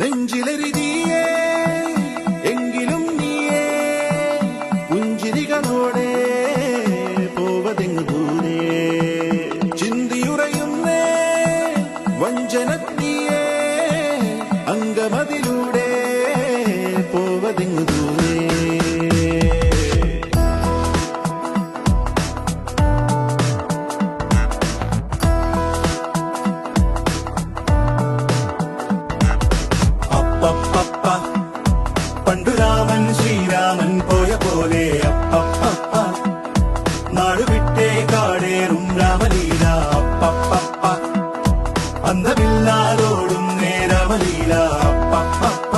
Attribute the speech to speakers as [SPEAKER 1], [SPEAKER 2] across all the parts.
[SPEAKER 1] നെഞ്ചിലെരിതിയേ എങ്കിലും നീയേ പുഞ്ചിരികളോടെ പോവതെങ്ങു ദൂരെ ചിന്തിയുറയുന്നേ വഞ്ചനത്തിയേ അംഗമതിലൂടെ പോവതെങ്ങു ദൂരെ പണ്ടു രാമൻ ശ്രീരാമൻ പോയ പോലെ അപ്പപ്പ നാടുവിട്ടേ കാടേറും രാമലീല അപ്പപ്പ അന്തമില്ലാതോടും നേരാമലീല അപ്പപ്പ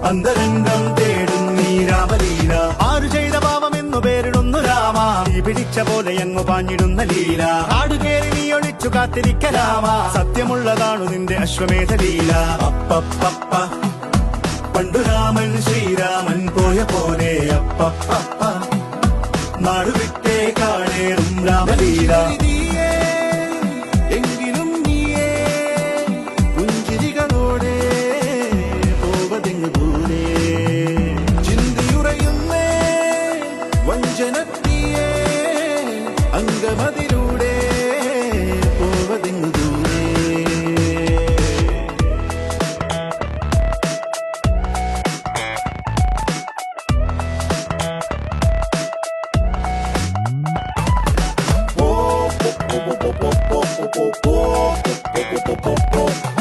[SPEAKER 1] അന്തരംഗം തേടും നീ രാമലീല ആരു ചെയ്ത പാപമെന്നു പേരിടുന്നു രാമ നീ പിടിച്ച പോലെ എങ്ങു പാഞ്ഞിടുന്ന ലീല ആടുകേറി നീ ഒളിച്ചു കാത്തിരിക്ക രാമ സത്യമുള്ളതാണു നിന്റെ അശ്വമേധ ലീല അപ്പപ്പ പണ്ടു രാമൻ ശ്രീരാമൻ പോയ പോലെ അപ്പപ്പ നാടുവിട്ടേ കാടേറും രാമലീല എങ്കിലും നീയേ പുഞ്ചിരികളോടെ പോവതെങ്ങു ദൂരെ ചിന്തിയുറയുന്നേ വഞ്ചനത്തിയേ അംഗമതിലൂടെ പോവതെങ്ങു ദൂരെ oh, oh, oh, oh, oh, oh, oh, oh, oh, oh, oh, oh, oh, oh, oh, oh,